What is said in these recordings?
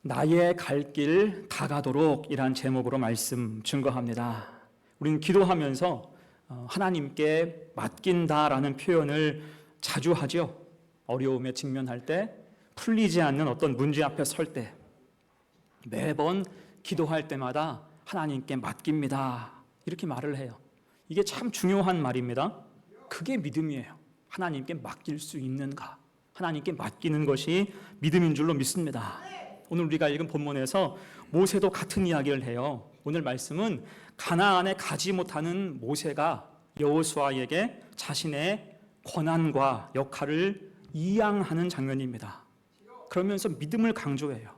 나의 갈 길 다가도록 이란 제목으로 말씀 증거합니다. 우리는 기도하면서 하나님께 맡긴다라는 표현을 자주 하죠. 어려움에 직면할 때, 풀리지 않는 어떤 문제 앞에 설 때, 매번 기도할 때마다 하나님께 맡깁니다, 이렇게 말을 해요. 이게 참 중요한 말입니다. 그게 믿음이에요. 하나님께 맡길 수 있는가? 하나님께 맡기는 것이 믿음인 줄로 믿습니다. 오늘 우리가 읽은 본문에서 모세도 같은 이야기를 해요. 오늘 말씀은 가나안에 가지 못하는 모세가 여호수아에게 자신의 권한과 역할을 이양하는 장면입니다. 그러면서 믿음을 강조해요.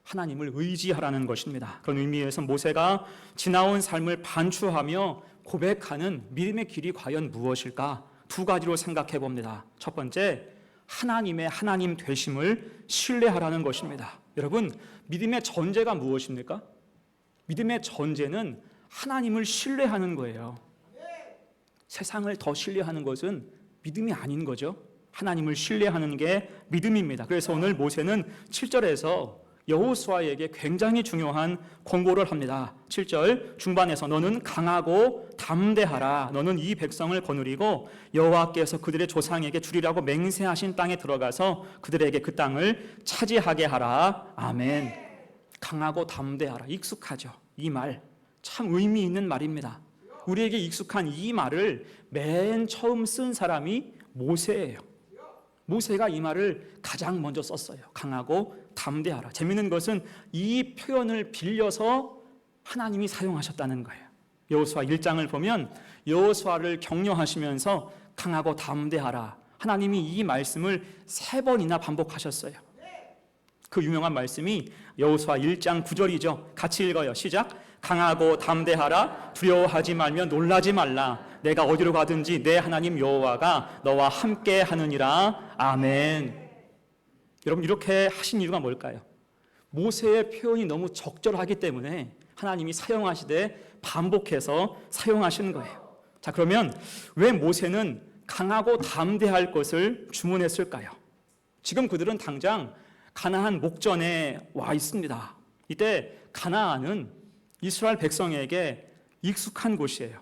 하나님을 의지하라는 것입니다. 그런 의미에서 모세가 지나온 삶을 반추하며 고백하는 믿음의 길이 과연 무엇일까? 두 가지로 생각해 봅니다. 첫 번째, 하나님의 하나님 되심을 신뢰하라는 것입니다. 여러분, 믿음의 전제가 무엇입니까? 믿음의 전제는 하나님을 신뢰하는 거예요. 세상을 더 신뢰하는 것은 믿음이 아닌 거죠. 하나님을 신뢰하는 게 믿음입니다. 그래서 오늘 모세는 7절에서 여호수아에게 굉장히 중요한 권고를 합니다. 7절 중반에서 너는 강하고 담대하라. 너는 이 백성을 거느리고 여호와께서 그들의 조상에게 주리라고 맹세하신 땅에 들어가서 그들에게 그 땅을 차지하게 하라. 아멘. 강하고 담대하라. 익숙하죠. 이 말 참 의미 있는 말입니다. 우리에게 익숙한 이 말을 맨 처음 쓴 사람이 모세예요. 모세가 이 말을 가장 먼저 썼어요. 강하고 담대하라. 재미있는 것은 이 표현을 빌려서 하나님이 사용하셨다는 거예요. 여호수아 1장을 보면 여호수아를 격려하시면서 강하고 담대하라, 하나님이 이 말씀을 3번이나 반복하셨어요. 그 유명한 말씀이 여호수아 1장 9절이죠. 같이 읽어요. 시작. 강하고 담대하라. 두려워하지 말며 놀라지 말라. 내가 어디로 가든지 내 하나님 여호와가 너와 함께 하느니라. 아멘. 여러분, 이렇게 하신 이유가 뭘까요? 모세의 표현이 너무 적절하기 때문에 하나님이 사용하시되 반복해서 사용하시는 거예요. 자, 그러면 왜 모세는 강하고 담대할 것을 주문했을까요? 지금 그들은 당장 가나안 목전에 와 있습니다. 이때 가나안은 이스라엘 백성에게 익숙한 곳이에요.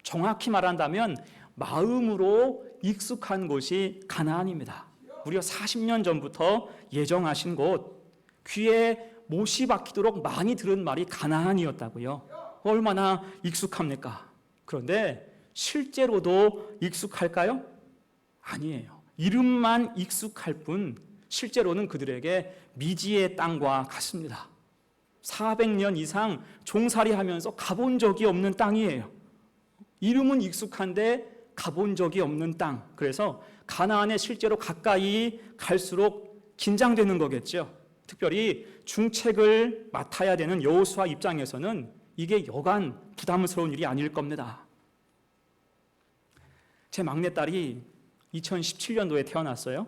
정확히 말한다면 마음으로 익숙한 곳이 가나안입니다. 무려 40년 전부터 예정하신 곳, 귀에 못이 박히도록 많이 들은 말이 가나안이었다고요. 얼마나 익숙합니까? 그런데 실제로도 익숙할까요? 아니에요. 이름만 익숙할 뿐 실제로는 그들에게 미지의 땅과 같습니다. 400년 이상 종살이하면서 가본 적이 없는 땅이에요. 이름은 익숙한데 가본 적이 없는 땅. 그래서 가나안에 실제로 가까이 갈수록 긴장되는 거겠죠. 특별히 중책을 맡아야 되는 여호수아 입장에서는 이게 여간 부담스러운 일이 아닐 겁니다. 제 막내딸이 2017년도에 태어났어요.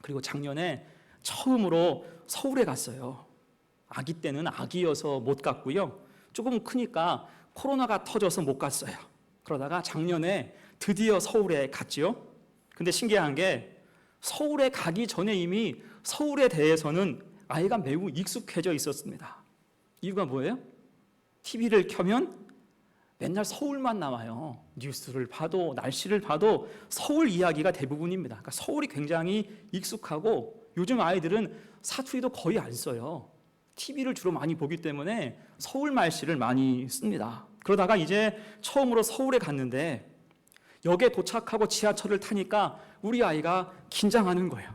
그리고 작년에 처음으로 서울에 갔어요. 아기 때는 아기여서 못 갔고요. 조금 크니까 코로나가 터져서 못 갔어요. 그러다가 작년에 드디어 서울에 갔지요. 근데 신기한 게 서울에 가기 전에 이미 서울에 대해서는 아이가 매우 익숙해져 있었습니다. 이유가 뭐예요? TV를 켜면 맨날 서울만 나와요. 뉴스를 봐도 날씨를 봐도 서울 이야기가 대부분입니다. 그러니까 서울이 굉장히 익숙하고 요즘 아이들은 사투리도 거의 안 써요. TV를 주로 많이 보기 때문에 서울 말씨를 많이 씁니다. 그러다가 이제 처음으로 서울에 갔는데 역에 도착하고 지하철을 타니까 우리 아이가 긴장하는 거예요.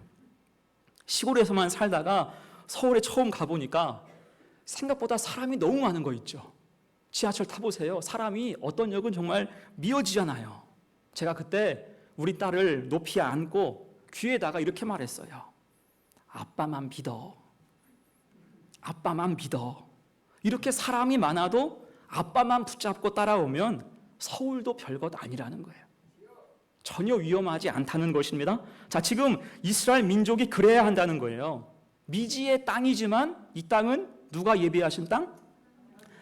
시골에서만 살다가 서울에 처음 가보니까 생각보다 사람이 너무 많은 거 있죠. 지하철 타보세요. 사람이 어떤 역은 정말 미어지잖아요. 제가 그때 우리 딸을 높이 안고 귀에다가 이렇게 말했어요. 아빠만 믿어. 아빠만 믿어. 이렇게 사람이 많아도 아빠만 붙잡고 따라오면 서울도 별것 아니라는 거예요. 전혀 위험하지 않다는 것입니다. 자, 지금 이스라엘 민족이 그래야 한다는 거예요. 미지의 땅이지만 이 땅은 누가 예비하신 땅?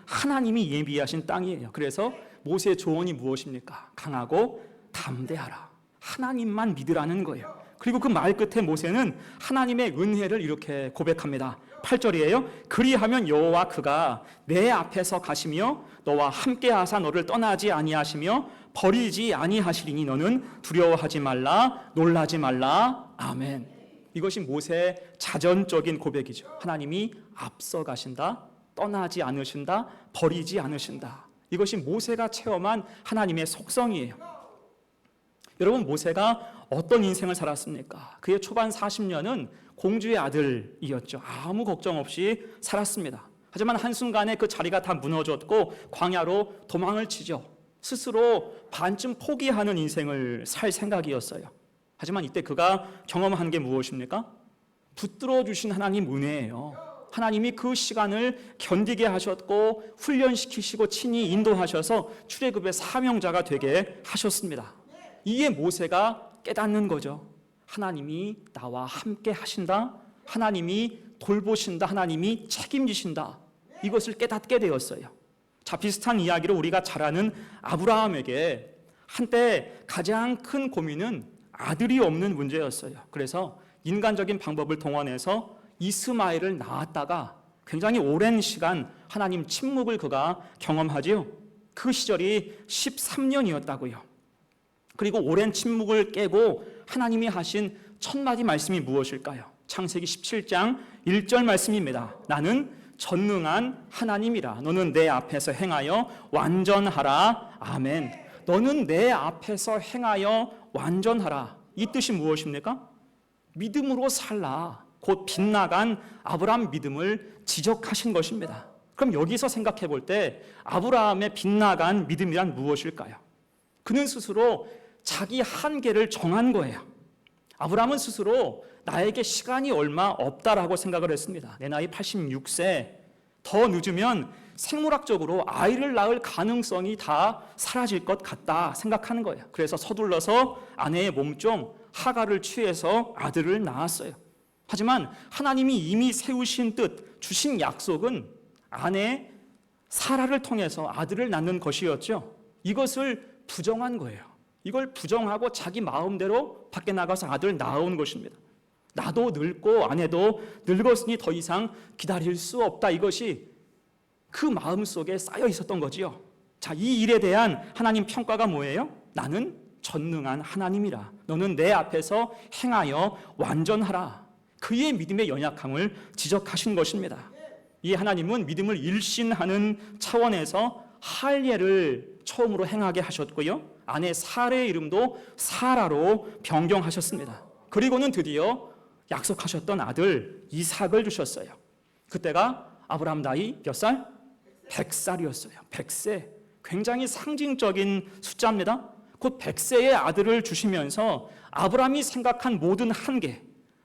하나님이 예비하신 땅이에요. 그래서 모세의 조언이 무엇입니까? 강하고 담대하라. 하나님만 믿으라는 거예요. 그리고 그 말 끝에 모세는 하나님의 은혜를 이렇게 고백합니다. 8절이에요. 그리하면 여호와 그가 내 앞에서 가시며 너와 함께 하사 너를 떠나지 아니하시며 버리지 아니하시리니 너는 두려워하지 말라 놀라지 말라. 아멘. 이것이 모세의 자전적인 고백이죠. 하나님이 앞서 가신다, 떠나지 않으신다, 버리지 않으신다. 이것이 모세가 체험한 하나님의 속성이에요. 여러분, 모세가 어떤 인생을 살았습니까? 그의 초반 40년은 공주의 아들이었죠. 아무 걱정 없이 살았습니다. 하지만 한순간에 그 자리가 다 무너졌고 광야로 도망을 치죠. 스스로 반쯤 포기하는 인생을 살 생각이었어요. 하지만 이때 그가 경험한 게 무엇입니까? 붙들어 주신 하나님 은혜예요. 하나님이 그 시간을 견디게 하셨고 훈련시키시고 친히 인도하셔서 출애굽의 사명자가 되게 하셨습니다. 이게 모세가 깨닫는 거죠. 하나님이 나와 함께 하신다, 하나님이 돌보신다, 하나님이 책임지신다. 이것을 깨닫게 되었어요. 자, 비슷한 이야기를 우리가 잘 아는 아브라함에게 한때 가장 큰 고민은 아들이 없는 문제였어요. 그래서 인간적인 방법을 동원해서 이스마엘을 낳았다가 굉장히 오랜 시간 하나님 침묵을 그가 경험하지요. 그 시절이 13년이었다고요. 그리고 오랜 침묵을 깨고 하나님이 하신 첫 마디 말씀이 무엇일까요? 창세기 17장 1절 말씀입니다. 나는 전능한 하나님이라. 너는 내 앞에서 행하여 완전하라. 아멘. 너는 내 앞에서 행하여 완전하라. 이 뜻이 무엇입니까? 믿음으로 살라. 곧 빗나간 아브라함 믿음을 지적하신 것입니다. 그럼 여기서 생각해 볼 때 아브라함의 빗나간 믿음이란 무엇일까요? 그는 스스로 자기 한계를 정한 거예요. 아브라함은 스스로 나에게 시간이 얼마 없다라고 생각을 했습니다. 내 나이 86세, 더 늦으면 생물학적으로 아이를 낳을 가능성이 다 사라질 것 같다 생각하는 거예요. 그래서 서둘러서 아내의 몸종 하가를 취해서 아들을 낳았어요. 하지만 하나님이 이미 세우신 뜻, 주신 약속은 아내 사라를 통해서 아들을 낳는 것이었죠. 이것을 부정한 거예요. 이걸 부정하고 자기 마음대로 밖에 나가서 아들을 낳아온 것입니다. 나도 늙고 아내도 늙었으니 더 이상 기다릴 수 없다. 이것이 그 마음속에 쌓여 있었던 거지요. 자, 이 일에 대한 하나님 평가가 뭐예요? 나는 전능한 하나님이라. 너는 내 앞에서 행하여 완전하라. 그의 믿음의 연약함을 지적하신 것입니다. 이 하나님은 믿음을 일신하는 차원에서 할례를 처음으로 행하게 하셨고요. 아내 사라의 이름도 사라로 변경하셨습니다. 그리고는 드디어 약속하셨던 아들 이삭을 주셨어요. 그때가 아브라함 나이 몇 살? 100살이었어요. 100세. 굉장히 상징적인 숫자입니다. 곧 100세의 아들을 주시면서 아브라함이 생각한 모든 한계,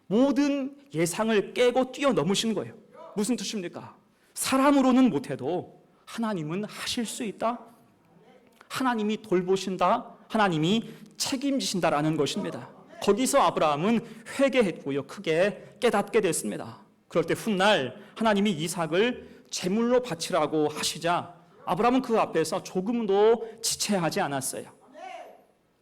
모든 예상을 깨고 뛰어넘으신 거예요. 무슨 뜻입니까? 사람으로는 못해도 하나님은 하실 수 있다. 하나님이 돌보신다. 하나님이 책임지신다라는 것입니다. 거기서 아브라함은 회개했고요. 크게 깨닫게 됐습니다. 그럴 때 훗날 하나님이 이삭을 제물로 바치라고 하시자 아브라함은 그 앞에서 조금도 지체하지 않았어요.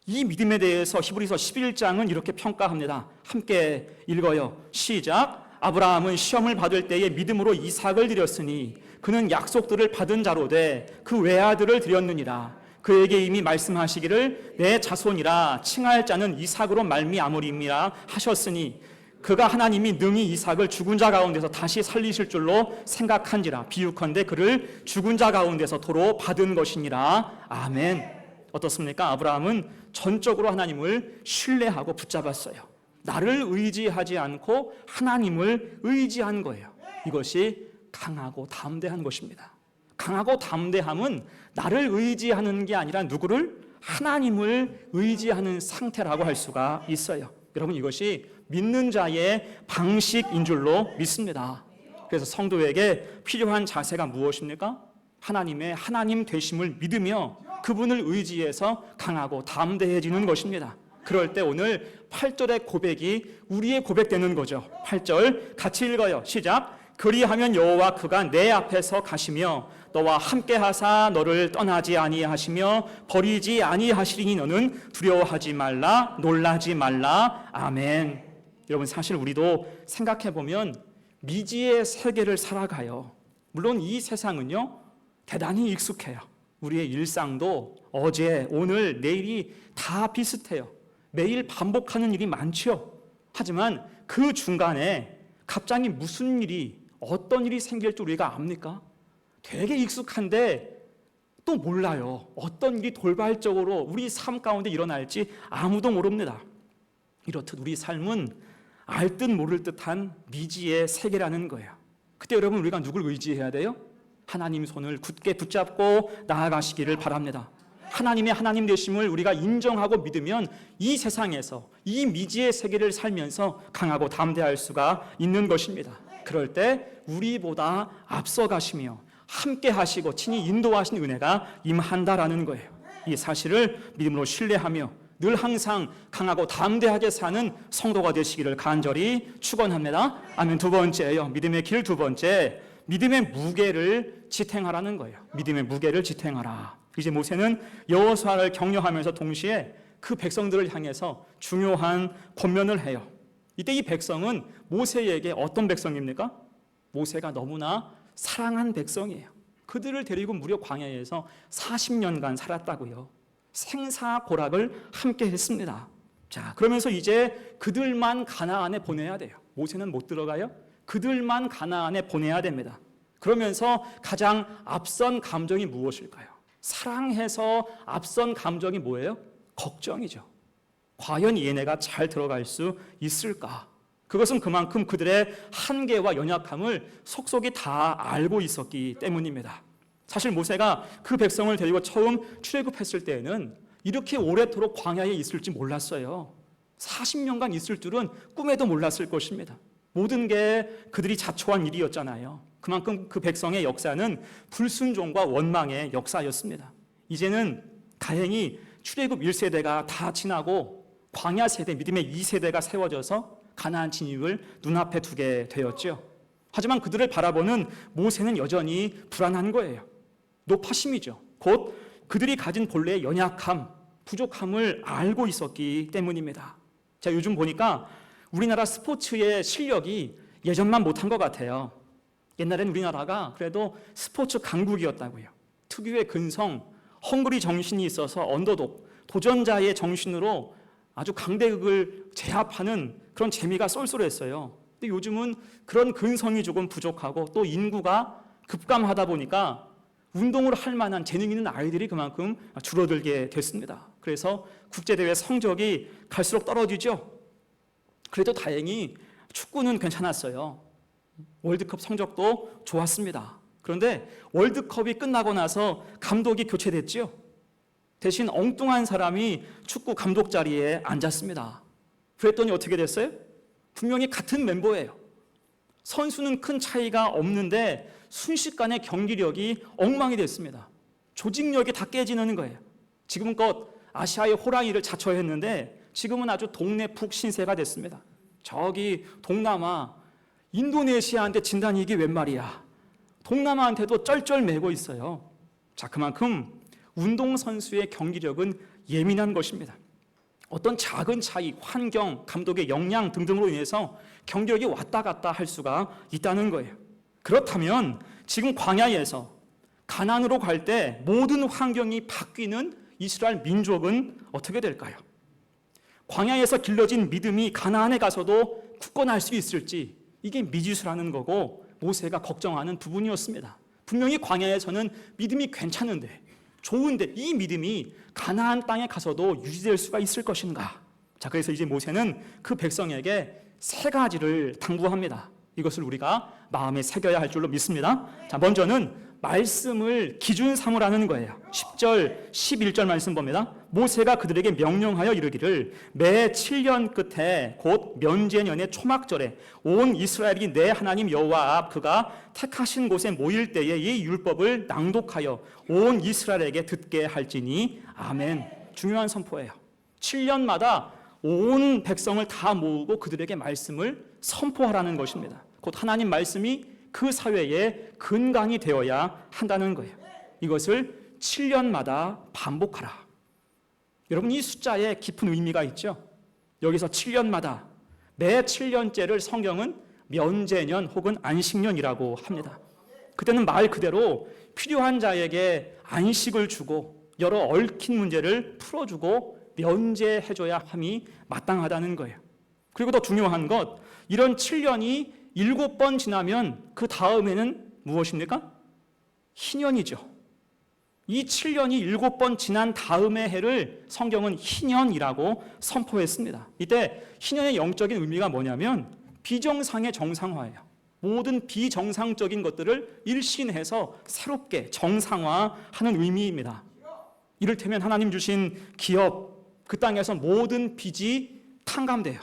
이 믿음에 대해서 히브리서 11장은 이렇게 평가합니다. 함께 읽어요. 시작. 아브라함은 시험을 받을 때에 믿음으로 이삭을 드렸으니 그는 약속들을 받은 자로되 그 외아들을 드렸느니라. 그에게 이미 말씀하시기를 내 자손이라 칭할 자는 이삭으로 말미암으리라 하셨으니 그가 하나님이 능히 이삭을 죽은 자 가운데서 다시 살리실 줄로 생각한지라. 비유컨대 그를 죽은 자 가운데서 도로 받은 것이니라. 아멘. 어떻습니까? 아브라함은 전적으로 하나님을 신뢰하고 붙잡았어요. 나를 의지하지 않고 하나님을 의지한 거예요. 이것이 강하고 담대한 것입니다. 강하고 담대함은 나를 의지하는 게 아니라 누구를? 하나님을 의지하는 상태라고 할 수가 있어요. 여러분, 이것이 믿는 자의 방식인 줄로 믿습니다. 그래서 성도에게 필요한 자세가 무엇입니까? 하나님의 하나님 되심을 믿으며 그분을 의지해서 강하고 담대해지는 것입니다. 그럴 때 오늘 8절의 고백이 우리의 고백되는 거죠. 8절 같이 읽어요. 시작. 그리하면 여호와 그가 내 앞에서 가시며 너와 함께 하사 너를 떠나지 아니하시며 버리지 아니하시리니 너는 두려워하지 말라 놀라지 말라. 아멘. 여러분, 사실 우리도 생각해 보면 미지의 세계를 살아가요. 물론 이 세상은요, 대단히 익숙해요. 우리의 일상도 어제, 오늘, 내일이 다 비슷해요. 매일 반복하는 일이 많죠. 하지만 그 중간에 갑자기 무슨 일이, 어떤 일이 생길지 우리가 압니까? 되게 익숙한데 또 몰라요. 어떤 일이 돌발적으로 우리 삶 가운데 일어날지 아무도 모릅니다. 이렇듯 우리 삶은 알 듯 모를 듯한 미지의 세계라는 거예요. 그때 여러분, 우리가 누굴 의지해야 돼요? 하나님 손을 굳게 붙잡고 나아가시기를 바랍니다. 하나님의 하나님 되심을 우리가 인정하고 믿으면 이 세상에서 이 미지의 세계를 살면서 강하고 담대할 수가 있는 것입니다. 그럴 때 우리보다 앞서가시며 함께 하시고 친히 인도하신 은혜가 임한다라는 거예요. 이 사실을 믿음으로 신뢰하며 늘 항상 강하고 담대하게 사는 성도가 되시기를 간절히 축원합니다. 아멘. 두 번째요. 믿음의 길 두 번째, 믿음의 무게를 지탱하라는 거예요. 믿음의 무게를 지탱하라. 이제 모세는 여호수아를 격려하면서 동시에 그 백성들을 향해서 중요한 권면을 해요. 이때 이 백성은 모세에게 어떤 백성입니까? 모세가 너무나 사랑한 백성이에요. 그들을 데리고 무려 광야에서 40년간 살았다고요. 생사고락을 함께 했습니다. 자, 그러면서 이제 그들만 가나안에 보내야 돼요. 모세는 못 들어가요. 그들만 가나안에 보내야 됩니다. 그러면서 가장 앞선 감정이 무엇일까요? 사랑해서 앞선 감정이 뭐예요? 걱정이죠. 과연 얘네가 잘 들어갈 수 있을까? 그것은 그만큼 그들의 한계와 연약함을 속속이 다 알고 있었기 때문입니다. 사실 모세가 그 백성을 데리고 처음 출애굽했을 때에는 이렇게 오래도록 광야에 있을지 몰랐어요. 40년간 있을 줄은 꿈에도 몰랐을 것입니다. 모든 게 그들이 자초한 일이었잖아요. 그만큼 그 백성의 역사는 불순종과 원망의 역사였습니다. 이제는 다행히 출애굽 1세대가 다 지나고 광야 세대, 믿음의 2세대가 세워져서 가나안 진입을 눈앞에 두게 되었죠. 하지만 그들을 바라보는 모세는 여전히 불안한 거예요. 노파심이죠. 곧 그들이 가진 본래의 연약함, 부족함을 알고 있었기 때문입니다. 자, 요즘 보니까 우리나라 스포츠의 실력이 예전만 못한 것 같아요. 옛날엔 우리나라가 그래도 스포츠 강국이었다고요. 특유의 근성, 헝그리 정신이 있어서 언더독, 도전자의 정신으로 아주 강대국을 제압하는 그런 재미가 쏠쏠했어요. 근데 요즘은 그런 근성이 조금 부족하고 또 인구가 급감하다 보니까 운동을 할 만한 재능 있는 아이들이 그만큼 줄어들게 됐습니다. 그래서 국제대회 성적이 갈수록 떨어지죠. 그래도 다행히 축구는 괜찮았어요. 월드컵 성적도 좋았습니다. 그런데 월드컵이 끝나고 나서 감독이 교체됐죠. 대신 엉뚱한 사람이 축구 감독 자리에 앉았습니다. 그랬더니 어떻게 됐어요? 분명히 같은 멤버예요. 선수는 큰 차이가 없는데 순식간에 경기력이 엉망이 됐습니다. 조직력이 다 깨지는 거예요. 지금껏 아시아의 호랑이를 자처했는데 지금은 아주 동네 북 신세가 됐습니다. 저기 동남아, 인도네시아한테 진다니 이게 웬 말이야. 동남아한테도 쩔쩔매고 있어요. 자, 그만큼 운동선수의 경기력은 예민한 것입니다. 어떤 작은 차이, 환경, 감독의 역량 등등으로 인해서 경기력이 왔다 갔다 할 수가 있다는 거예요. 그렇다면 지금 광야에서 가나안으로 갈 때 모든 환경이 바뀌는 이스라엘 민족은 어떻게 될까요? 광야에서 길러진 믿음이 가나안에 가서도 굳건할 수 있을지, 이게 미지수라는 거고 모세가 걱정하는 부분이었습니다. 분명히 광야에서는 믿음이 괜찮은데, 좋은데 이 믿음이 가나안 땅에 가서도 유지될 수가 있을 것인가? 자, 그래서 이제 모세는 그 백성에게 세 가지를 당부합니다. 이것을 우리가 마음에 새겨야 할 줄로 믿습니다. 자, 먼저는 말씀을 기준 삼으라는 거예요. 10절, 11절 말씀 봅니다. 모세가 그들에게 명령하여 이르기를 매 7년 끝에 곧 면제년의 초막절에 온 이스라엘이 내 하나님 여호와 앞 그가 택하신 곳에 모일 때에 이 율법을 낭독하여 온 이스라엘에게 듣게 할지니 아멘. 중요한 선포예요. 7년마다 온 백성을 다 모으고 그들에게 말씀을 선포하라는 것입니다. 곧 하나님 말씀이 그 사회의 근간이 되어야 한다는 거예요. 이것을 7년마다 반복하라. 여러분, 이 숫자에 깊은 의미가 있죠. 여기서 7년마다, 매 7년째를 성경은 면제년 혹은 안식년이라고 합니다. 그때는 말 그대로 필요한 자에게 안식을 주고 여러 얽힌 문제를 풀어주고 면제해줘야 함이 마땅하다는 거예요. 그리고 더 중요한 것, 이런 7년이 7번 지나면 그 다음에는 무엇입니까? 희년이죠. 이 7년이 7번 지난 다음의 해를 성경은 희년이라고 선포했습니다. 이때 희년의 영적인 의미가 뭐냐면 비정상의 정상화예요. 모든 비정상적인 것들을 일신해서 새롭게 정상화하는 의미입니다. 이를테면 하나님 주신 기업, 그 땅에서 모든 빚이 탕감돼요.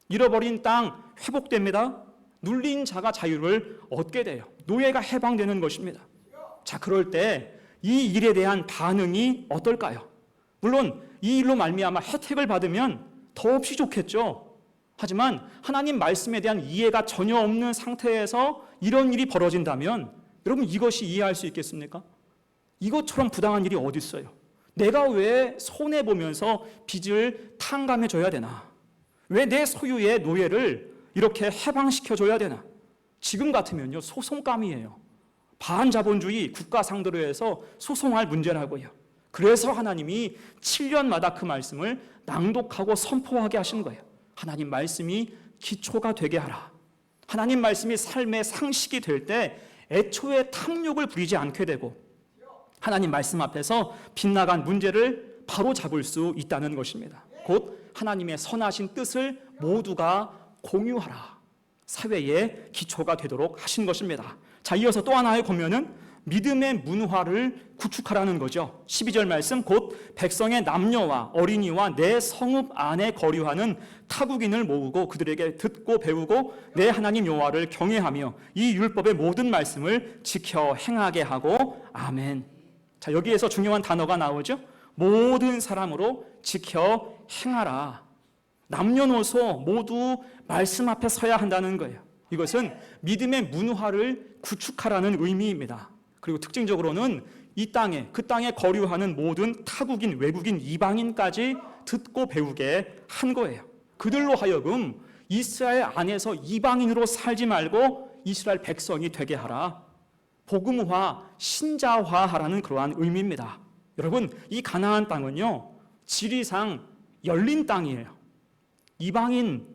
잃어버린 땅 회복됩니다. 눌린 자가 자유를 얻게 돼요. 노예가 해방되는 것입니다. 자, 그럴 때 이 일에 대한 반응이 어떨까요? 물론 이 일로 말미암아 혜택을 받으면 더없이 좋겠죠. 하지만 하나님 말씀에 대한 이해가 전혀 없는 상태에서 이런 일이 벌어진다면 여러분 이것이 이해할 수 있겠습니까? 이것처럼 부당한 일이 어디 있어요? 내가 왜 손해보면서 빚을 탕감해줘야 되나? 왜 내 소유의 노예를 이렇게 해방시켜줘야 되나? 지금 같으면요 소송감이에요. 반자본주의 국가 상대로 해서 소송할 문제라고요. 그래서 하나님이 7년마다 그 말씀을 낭독하고 선포하게 하신 거예요. 하나님 말씀이 기초가 되게 하라. 하나님 말씀이 삶의 상식이 될 때 애초에 탐욕을 부리지 않게 되고 하나님 말씀 앞에서 빗나간 문제를 바로 잡을 수 있다는 것입니다. 곧 하나님의 선하신 뜻을 모두가 공유하라. 사회의 기초가 되도록 하신 것입니다. 자, 이어서 또 하나의 권면은 믿음의 문화를 구축하라는 거죠. 12절 말씀, 곧 백성의 남녀와 어린이와 내 성읍 안에 거류하는 타국인을 모으고 그들에게 듣고 배우고 내 하나님 여호와를 경외하며 이 율법의 모든 말씀을 지켜 행하게 하고 아멘. 자, 여기에서 중요한 단어가 나오죠. 모든 사람으로 지켜 행하라. 남녀노소 모두 말씀 앞에 서야 한다는 거예요. 이것은 믿음의 문화를 구축하라는 의미입니다. 그리고 특징적으로는 이 땅에, 그 땅에 거류하는 모든 타국인, 외국인, 이방인까지 듣고 배우게 한 거예요. 그들로 하여금 이스라엘 안에서 이방인으로 살지 말고 이스라엘 백성이 되게 하라. 복음화, 신자화하라는 그러한 의미입니다. 여러분, 이 가나안 땅은요, 지리상 열린 땅이에요. 이방인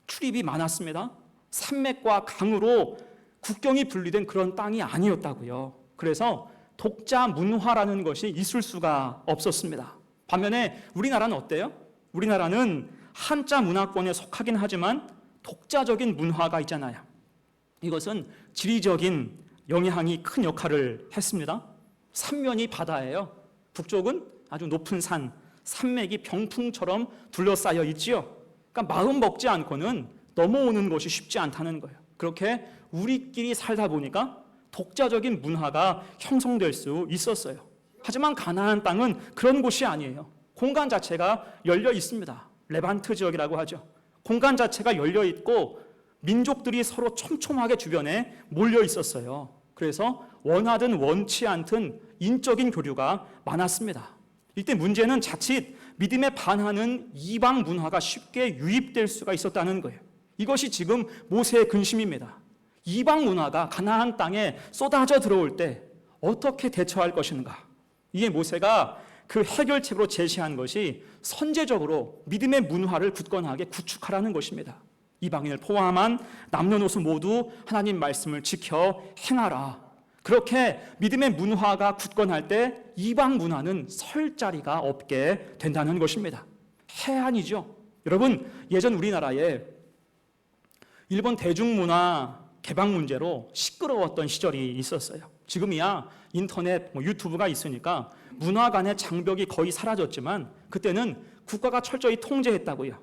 출입이 많았습니다. 산맥과 강으로 국경이 분리된 그런 땅이 아니었다고요. 그래서 독자 문화라는 것이 있을 수가 없었습니다. 반면에 우리나라는 어때요? 우리나라는 한자 문화권에 속하긴 하지만 독자적인 문화가 있잖아요. 이것은 지리적인 영향이 큰 역할을 했습니다. 삼면이 바다예요. 북쪽은 아주 높은 산, 산맥이 병풍처럼 둘러싸여 있지요. 그러니까 마음 먹지 않고는 넘어오는 것이 쉽지 않다는 거예요. 그렇게 우리끼리 살다 보니까 독자적인 문화가 형성될 수 있었어요. 하지만 가나안 땅은 그런 곳이 아니에요. 공간 자체가 열려 있습니다. 레반트 지역이라고 하죠. 공간 자체가 열려 있고 민족들이 서로 촘촘하게 주변에 몰려 있었어요. 그래서 원하든 원치 않든 인적인 교류가 많았습니다. 이때 문제는 자칫 믿음에 반하는 이방 문화가 쉽게 유입될 수가 있었다는 거예요. 이것이 지금 모세의 근심입니다. 이방 문화가 가나안 땅에 쏟아져 들어올 때 어떻게 대처할 것인가? 이게 모세가 그 해결책으로 제시한 것이 선제적으로 믿음의 문화를 굳건하게 구축하라는 것입니다. 이방인을 포함한 남녀노소 모두 하나님 말씀을 지켜 행하라. 그렇게 믿음의 문화가 굳건할 때 이방 문화는 설 자리가 없게 된다는 것입니다. 해안이죠. 여러분, 예전 우리나라에 일본 대중문화 개방 문제로 시끄러웠던 시절이 있었어요. 지금이야 인터넷, 유튜브가 있으니까 문화 간의 장벽이 거의 사라졌지만 그때는 국가가 철저히 통제했다고요.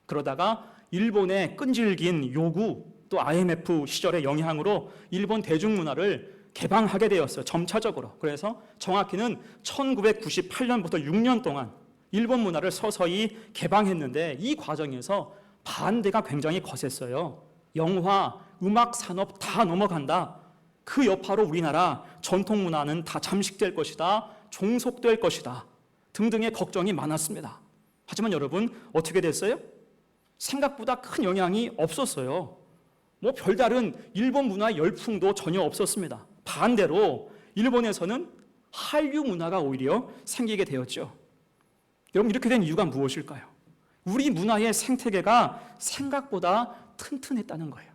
그러다가 일본의 끈질긴 요구 또 IMF 시절의 영향으로 일본 대중문화를 개방하게 되었어요. 점차적으로. 그래서 정확히는 1998년부터 6년 동안 일본 문화를 서서히 개방했는데 이 과정에서 반대가 굉장히 거셌어요. 영화, 음악 산업 다 넘어간다. 그 여파로 우리나라 전통 문화는 다 잠식될 것이다. 종속될 것이다. 등등의 걱정이 많았습니다. 하지만 여러분 어떻게 됐어요? 생각보다 큰 영향이 없었어요. 뭐 별다른 일본 문화 열풍도 전혀 없었습니다. 반대로 일본에서는 한류 문화가 오히려 생기게 되었죠. 여러분, 이렇게 된 이유가 무엇일까요? 우리 문화의 생태계가 생각보다 튼튼했다는 거예요.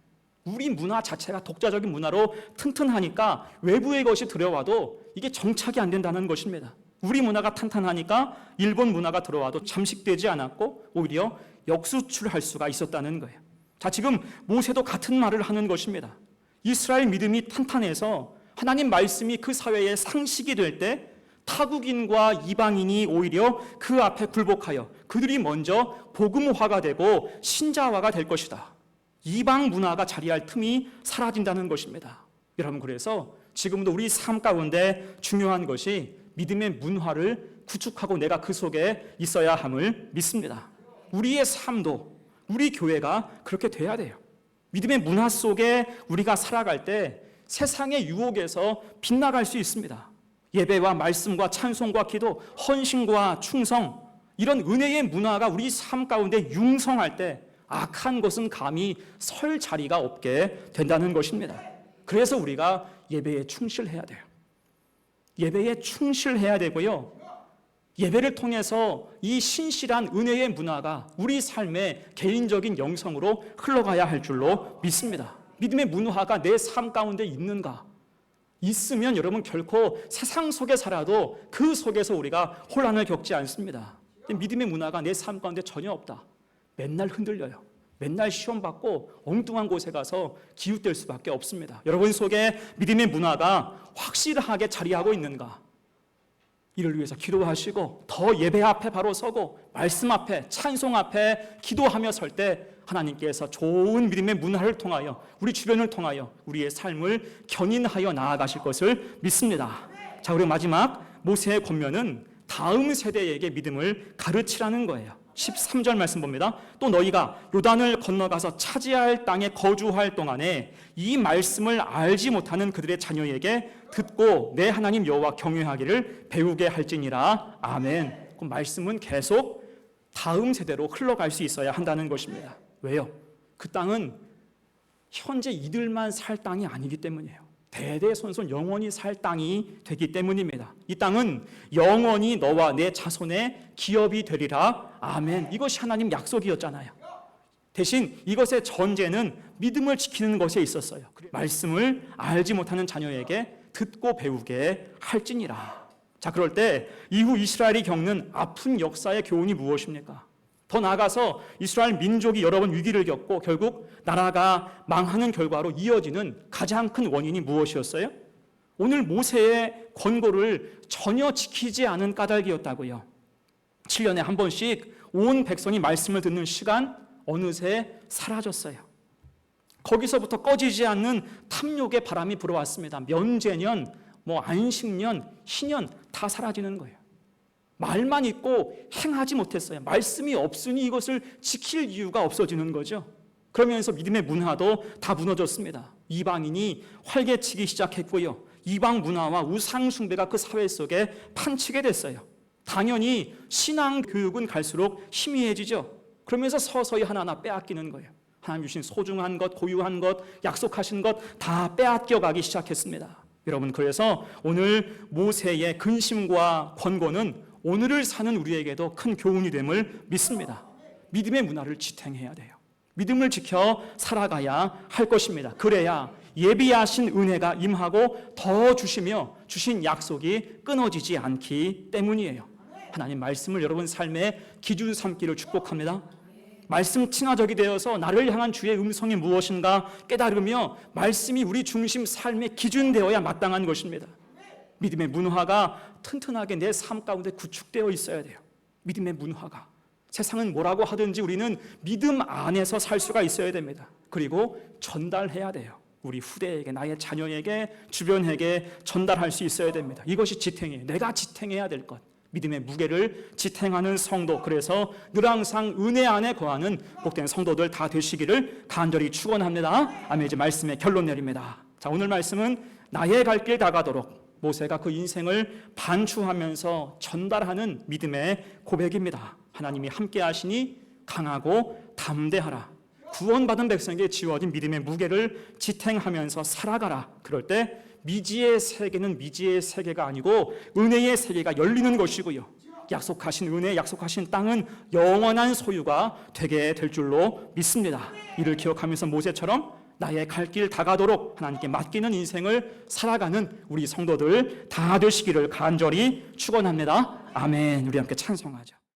우리 문화 자체가 독자적인 문화로 튼튼하니까 외부의 것이 들어와도 이게 정착이 안 된다는 것입니다. 우리 문화가 탄탄하니까 일본 문화가 들어와도 잠식되지 않았고 오히려 역수출할 수가 있었다는 거예요. 자, 지금 모세도 같은 말을 하는 것입니다. 이스라엘 믿음이 탄탄해서 하나님 말씀이 그 사회에 상식이 될 때 타국인과 이방인이 오히려 그 앞에 굴복하여 그들이 먼저 복음화가 되고 신자화가 될 것이다. 이방 문화가 자리할 틈이 사라진다는 것입니다. 여러분, 그래서 지금도 우리 삶 가운데 중요한 것이 믿음의 문화를 구축하고 내가 그 속에 있어야 함을 믿습니다. 우리의 삶도, 우리 교회가 그렇게 돼야 돼요. 믿음의 문화 속에 우리가 살아갈 때 세상의 유혹에서 빗나갈 수 있습니다. 예배와 말씀과 찬송과 기도, 헌신과 충성, 이런 은혜의 문화가 우리 삶 가운데 융성할 때 악한 것은 감히 설 자리가 없게 된다는 것입니다. 그래서 우리가 예배에 충실해야 돼요. 예배에 충실해야 되고요. 예배를 통해서 이 신실한 은혜의 문화가 우리 삶의 개인적인 영성으로 흘러가야 할 줄로 믿습니다. 믿음의 문화가 내 삶 가운데 있는가? 있으면 여러분 결코 세상 속에 살아도 그 속에서 우리가 혼란을 겪지 않습니다. 믿음의 문화가 내 삶 가운데 전혀 없다. 맨날 흔들려요. 맨날 시험받고 엉뚱한 곳에 가서 기웃될 수밖에 없습니다. 여러분 속에 믿음의 문화가 확실하게 자리하고 있는가? 이를 위해서 기도하시고 더 예배 앞에 바로 서고 말씀 앞에 찬송 앞에 기도하며 설 때 하나님께서 좋은 믿음의 문화를 통하여 우리 주변을 통하여 우리의 삶을 견인하여 나아가실 것을 믿습니다. 자, 그리고 마지막 모세의 권면은 다음 세대에게 믿음을 가르치라는 거예요. 13절 말씀 봅니다. 또 너희가 요단을 건너가서 차지할 땅에 거주할 동안에 이 말씀을 알지 못하는 그들의 자녀에게 듣고 내 하나님 여호와 경외하기를 배우게 할지니라. 아멘. 그 말씀은 계속 다음 세대로 흘러갈 수 있어야 한다는 것입니다. 왜요? 그 땅은 현재 이들만 살 땅이 아니기 때문이에요. 대대손손 영원히 살 땅이 되기 때문입니다. 이 땅은 영원히 너와 내 자손의 기업이 되리라. 아멘. 이것이 하나님 약속이었잖아요. 대신 이것의 전제는 믿음을 지키는 것에 있었어요. 말씀을 알지 못하는 자녀에게 듣고 배우게 할지니라. 자, 그럴 때 이후 이스라엘이 겪는 아픈 역사의 교훈이 무엇입니까? 더 나아가서 이스라엘 민족이 여러 번 위기를 겪고 결국 나라가 망하는 결과로 이어지는 가장 큰 원인이 무엇이었어요? 오늘 모세의 권고를 전혀 지키지 않은 까닭이었다고요. 7년에 한 번씩 온 백성이 말씀을 듣는 시간 어느새 사라졌어요. 거기서부터 꺼지지 않는 탐욕의 바람이 불어왔습니다. 면제년, 안식년, 희년 다 사라지는 거예요. 말만 있고 행하지 못했어요. 말씀이 없으니 이것을 지킬 이유가 없어지는 거죠. 그러면서 믿음의 문화도 다 무너졌습니다. 이방인이 활개치기 시작했고요. 이방 문화와 우상 숭배가 그 사회 속에 판치게 됐어요. 당연히 신앙 교육은 갈수록 희미해지죠. 그러면서 서서히 하나하나 빼앗기는 거예요. 하나님 주신 소중한 것, 고유한 것, 약속하신 것 다 빼앗겨 가기 시작했습니다. 여러분, 그래서 오늘 모세의 근심과 권고는 오늘을 사는 우리에게도 큰 교훈이 됨을 믿습니다. 믿음의 문화를 지탱해야 돼요. 믿음을 지켜 살아가야 할 것입니다. 그래야 예비하신 은혜가 임하고 더 주시며 주신 약속이 끊어지지 않기 때문이에요. 하나님 말씀을 여러분 삶의 기준 삼기를 축복합니다. 말씀 친화적이 되어서 나를 향한 주의 음성이 무엇인가 깨달으며 말씀이 우리 중심 삶의 기준 되어야 마땅한 것입니다. 믿음의 문화가 튼튼하게 내 삶 가운데 구축되어 있어야 돼요. 믿음의 문화가. 세상은 뭐라고 하든지 우리는 믿음 안에서 살 수가 있어야 됩니다. 그리고 전달해야 돼요. 우리 후대에게, 나의 자녀에게, 주변에게 전달할 수 있어야 됩니다. 이것이 지탱이에요. 내가 지탱해야 될 것. 믿음의 무게를 지탱하는 성도, 그래서 늘 항상 은혜 안에 거하는 복된 성도들 다 되시기를 간절히 축원합니다. 아멘. 이제 말씀의 결론 내립니다. 자, 오늘 말씀은 나의 갈 길 다가도록 모세가 그 인생을 반추하면서 전달하는 믿음의 고백입니다. 하나님이 함께 하시니 강하고 담대하라. 구원받은 백성에게 지워진 믿음의 무게를 지탱하면서 살아가라. 그럴 때 미지의 세계는 미지의 세계가 아니고 은혜의 세계가 열리는 것이고요, 약속하신 은혜, 약속하신 땅은 영원한 소유가 되게 될 줄로 믿습니다. 이를 기억하면서 모세처럼 나의 갈 길 다가도록 하나님께 맡기는 인생을 살아가는 우리 성도들 다 되시기를 간절히 축원합니다. 아멘. 우리 함께 찬송하죠.